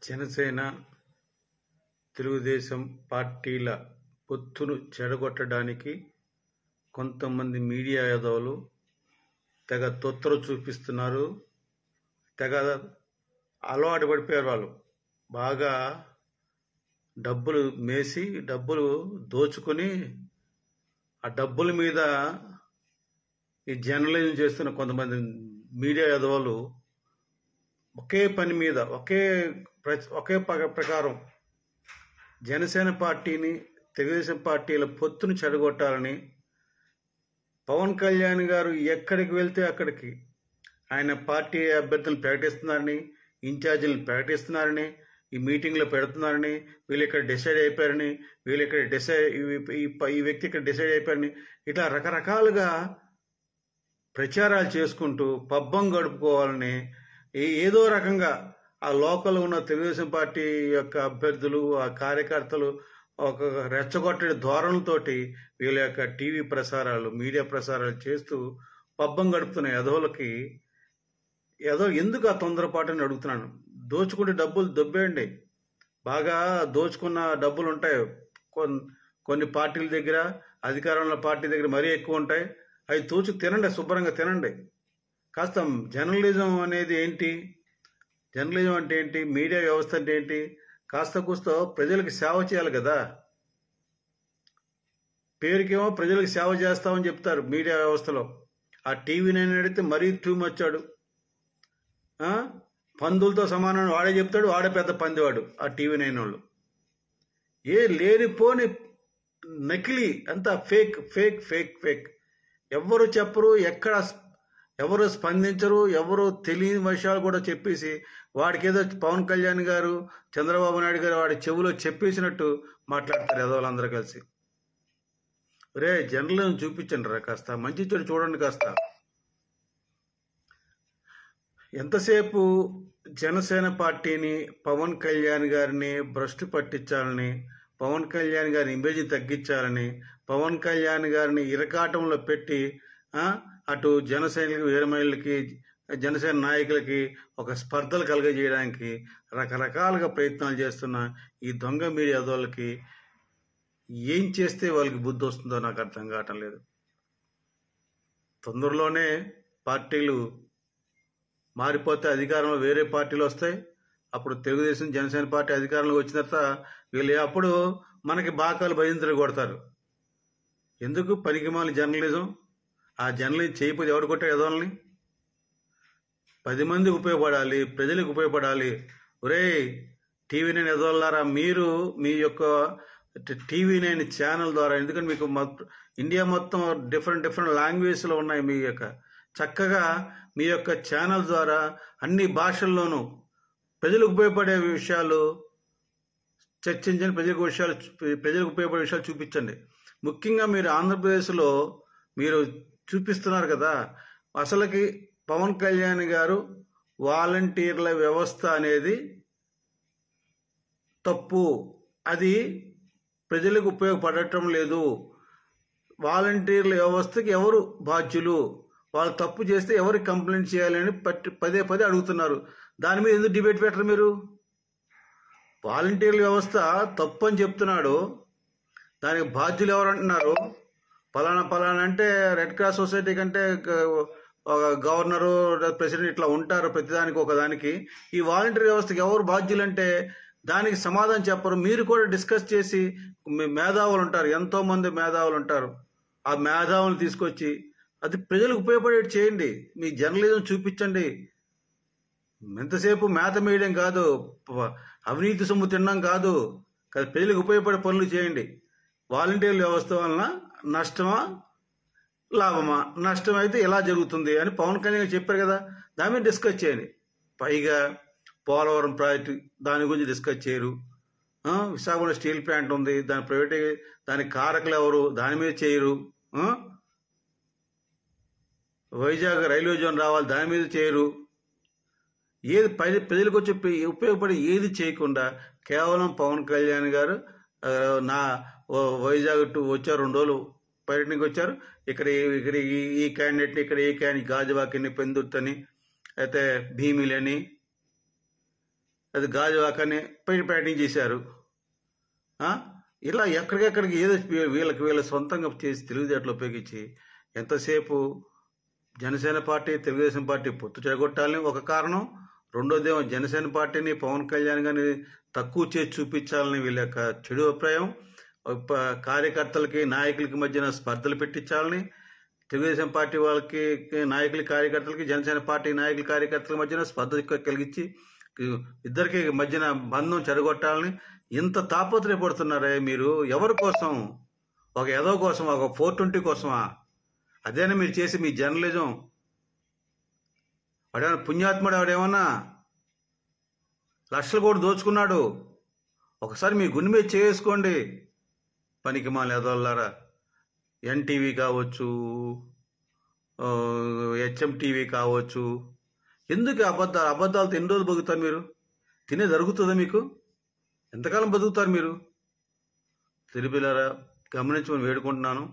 జనసేన, తెలుగుదేశం పార్టీల పొత్తును చెడగొట్టడానికి కొంతమంది మీడియా యాదవులు తెగ తొత్తర చూపిస్తున్నారు. తెగ అలవాటు పడిపోయారు. వాళ్ళు బాగా డబ్బులు మేసి డబ్బులు దోచుకొని ఆ డబ్బుల మీద ఈ జర్నలిజం చేస్తున్న కొంతమంది మీడియా యాదవులు ఒకే పని మీద ఒకే ప్రకారం జనసేన పార్టీని, తెలుగుదేశం పార్టీల పొత్తును చెడగొట్టాలని పవన్ కళ్యాణ్ గారు ఎక్కడికి వెళ్తే అక్కడికి ఆయన పార్టీ అభ్యర్థులను ప్రకటిస్తున్నారని, ఇన్ఛార్జీలను ప్రకటిస్తున్నారని, ఈ మీటింగ్లో పెడుతున్నారని, వీళ్ళు ఇక్కడ డిసైడ్ అయిపోయారని, వీళ్ళు ఇక్కడ ఈ వ్యక్తి ఇక్కడ డిసైడ్ అయిపోయారని, ఇట్లా రకరకాలుగా ప్రచారాలు చేసుకుంటూ పబ్బం గడుపుకోవాలని ఏదో రకంగా ఆ లోకల్ ఉన్న తెలుగుదేశం పార్టీ యొక్క అభ్యర్థులు, ఆ కార్యకర్తలు ఒక రెచ్చగొట్టే ధోరణులతోటి వీళ్ళ యొక్క టీవీ ప్రసారాలు, మీడియా ప్రసారాలు చేస్తూ పబ్బం గడుపుతున్న యదవులకి ఎందుకు ఆ తొందరపాటు అని అడుగుతున్నాను. దోచుకుంటే డబ్బులు దొబ్బేయండి. బాగా దోచుకున్న డబ్బులు ఉంటాయి కొన్ని పార్టీల దగ్గర, అధికారంలో పార్టీ దగ్గర మరీ ఎక్కువ ఉంటాయి. అవి తోచు తినండి, శుభ్రంగా తినండి. కాస్త జర్నలిజం అనేది ఏంటి, జర్నలిజం అంటే ఏంటి, మీడియా వ్యవస్థ అంటే ఏంటి, కాస్త కూస్తో ప్రజలకు సేవ చేయాలి కదా. పేరుకేమో ప్రజలకు సేవ చేస్తామని చెప్తారు మీడియా వ్యవస్థలో. ఆ టీవీ నేను అడిగితే మరీ ట్యూమ్ వచ్చాడు, పందులతో సమానం వాడే చెప్తాడు, వాడే పెద్ద పందివాడు ఆ టీవీ నైన్ వాళ్ళు. లేనిపోని నకిలీ అంతా ఫేక్ ఫేక్ ఫేక్ ఫేక్. ఎవరు చెప్పరు, ఎవరు స్పందించరు, ఎవరు తెలియని విషయాలు కూడా చెప్పేసి వాడికి ఏదో పవన్ కళ్యాణ్ గారు, చంద్రబాబు నాయుడు గారు వాడి చెవులో చెప్పేసినట్టు మాట్లాడతారు ఎదవాళ్ళందరూ కలిసి. రే జర్నలిజం చూపించండి రా, కాస్త మంచి చెడు చూడండి కాస్త. ఎంతసేపు జనసేన పార్టీని, పవన్ కళ్యాణ్ గారిని భ్రష్టు పట్టించాలని, పవన్ కళ్యాణ్ గారి ఇమేజ్ తగ్గించాలని, పవన్ కళ్యాణ్ గారిని ఇరకాటంలో పెట్టి అటు జనసేనకి, వీరమహిళలకి, జనసేన నాయకులకి ఒక స్పర్ధలు కలుగజేయడానికి రకరకాలుగా ప్రయత్నాలు చేస్తున్న ఈ దొంగ మీడియా వాళ్ళకి ఏం చేస్తే వాళ్ళకి బుద్ధి వస్తుందో నాకు అర్థం కావటం లేదు. తొందరలోనే పార్టీలు మారిపోతే అధికారంలో వేరే పార్టీలు వస్తాయి. అప్పుడు తెలుగుదేశం, జనసేన పార్టీ అధికారంలోకి వచ్చిన తర్వాత వీళ్ళు అప్పుడు మనకి బాకాలు భయంతులు కొడతారు. ఎందుకు పనికిమాలి జర్నలిజం? ఆ జర్నలిజం చేయకపోతే ఎవరు కొట్టారు ఎదవాళ్ళని? 10 మందికి ఉపయోగపడాలి, ప్రజలకు ఉపయోగపడాలి. ఒరే టీవీ నైన్ ఎదవాళ్ళారా, మీరు మీ యొక్క టీవీ నైన్ ఛానల్ ద్వారా, ఎందుకంటే మీకు ఇండియా మొత్తం డిఫరెంట్ లాంగ్వేజ్లో ఉన్నాయి. మీ యొక్క చక్కగా మీ యొక్క ఛానల్ ద్వారా అన్ని భాషల్లోనూ ప్రజలకు ఉపయోగపడే విషయాలు చర్చించండి, ప్రజలకు ఉపయోగపడే విషయాలు చూపించండి. ముఖ్యంగా మీరు ఆంధ్రప్రదేశ్లో మీరు చూపిస్తున్నారు కదా, అసలుకి పవన్ కళ్యాణ్ గారు వాలంటీర్ల వ్యవస్థ అనేది తప్పు, అది ప్రజలకు ఉపయోగపడటం లేదు. వాలంటీర్ల వ్యవస్థకి ఎవరు బాధ్యులు, వాళ్ళు తప్పు చేస్తే ఎవరికి కంప్లైంట్ చేయాలని పదే అడుగుతున్నారు. దాని మీద ఎందుకు డిబేట్ పెట్టరు మీరు? వాలంటీర్ల వ్యవస్థ తప్పు అని చెప్తున్నాడు, దానికి బాధ్యులు ఎవరు అంటున్నారు? పలానా అంటే రెడ్ క్రాస్ సొసైటీ కంటే గవర్నరు, ప్రెసిడెంట్ ఇట్లా ఉంటారు ప్రతిదానికి ఒకదానికి. ఈ వాలంటీర్ వ్యవస్థకి ఎవరు బాధ్యులు అంటే దానికి సమాధానం చెప్పరు. మీరు కూడా డిస్కస్ చేసి, మేధావులు ఉంటారు, ఎంతో మంది మేధావులు ఉంటారు, ఆ మేధావులను తీసుకొచ్చి అది ప్రజలకు ఉపయోగపడేది చేయండి. మీ జర్నలిజం చూపించండి. ఎంతసేపు మేత మేయడం కాదు, అవినీతి సొమ్ము తినడం కాదు, ప్రజలకు ఉపయోగపడే పనులు చేయండి. వాలంటీర్ల వ్యవస్థ వలన నష్టమా లాభమా? నష్టం అయితే ఎలా జరుగుతుంది అని పవన్ కళ్యాణ్ చెప్పారు కదా, దాని మీద డిస్కస్ చేయండి. పైగా పోలవరం ప్రాజెక్టు దాని గురించి డిస్కస్ చేయరు. విశాఖపట్నం స్టీల్ ప్లాంట్ ఉంది, దానికి కారకులు ఎవరు, దాని మీద చేయరు. వైజాగ్ రైల్వే జోన్ రావాలి, దాని మీద చేయరు. ఏది ప్రజలకు వచ్చి ఉపయోగపడి ఏది చేయకుండా కేవలం పవన్ కళ్యాణ్ గారు వైజాగ్ వచ్చారు, 2 రోజులు పర్యటనకి వచ్చారు. ఇక్కడ ఈ క్యాండిడేట్ని, ఇక్కడ ఈ క్యాండిడేట్ గాజువాకిని, పెందుర్తని, అయితే భీమిలని, అది గాజువాకని బ్యాటింగ్ చేశారు. ఇలా ఎక్కడికెక్కడికి ఏదో వీళ్ళ సొంతంగా చేసి తెలివితేటలు ఉపయోగించి ఎంతసేపు జనసేన పార్టీ తెలుగుదేశం పార్టీ పొత్తు చెడగొట్టాలని ఒక కారణం, రెండోదేమో జనసేన పార్టీని పవన్ కళ్యాణ్ గారిని తక్కువ చేసి చూపించాలని వీళ్ళ యొక్క చెడు అభిప్రాయం, కార్యకర్తలకి నాయకులకి మధ్యన స్పర్ధలు పెట్టించాలని, తెలుగుదేశం పార్టీ వాళ్ళకి నాయకుల కార్యకర్తలకి జనసేన పార్టీ నాయకుల కార్యకర్తల మధ్యన స్పర్ధ కలిగించి ఇద్దరికి మధ్యన బంధం చెడగొట్టాలని ఇంత తాపత్రయపడుతున్నారే మీరు. ఎవరి కోసం? ఒక ఎదో కోసం, ఒక 420 కోసమా? అదేనా మీరు చేసి మీ జర్నలిజం? వాడేమన్నా పుణ్యాత్ముడు? వాడేమన్నా లక్షలు కూడా దోచుకున్నాడు? ఒకసారి మీ గుండె మీద చేసుకోండి. పనికి మాల ఎదవల్లారా. ఎన్టీవీ కావచ్చు, హెచ్ఎం టీవీ కావచ్చు, ఎందుకు అబద్ధాలతో ఎన్ని రోజులు బతుకుతారు మీరు? తినే జరుగుతుందా మీకు? ఎంతకాలం బతుకుతారు మీరు? తెలుగులారా గమనించమని వేడుకుంటున్నాను.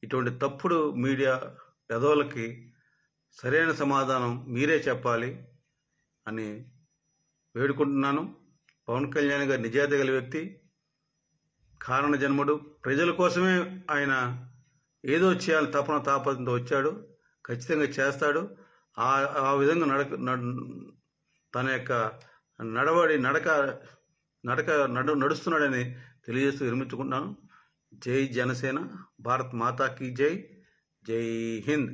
ఇటువంటి తప్పుడు మీడియా పెదవులకి సరైన సమాధానం మీరే చెప్పాలి అని వేడుకుంటున్నాను. పవన్ కళ్యాణ్ గారు నిజాయితీ గల వ్యక్తి, కారణ జన్ముడు. ప్రజల కోసమే ఆయన ఏదో చేయాలని తాపత్రయంతో వచ్చాడు. ఖచ్చితంగా చేస్తాడు. ఆ విధంగా తన యొక్క నడుస్తున్నాడని తెలియజేస్తూ విరమించుకుంటున్నాను. జై జనసేన, భారత్ మాతాకి జై. జై హింద్.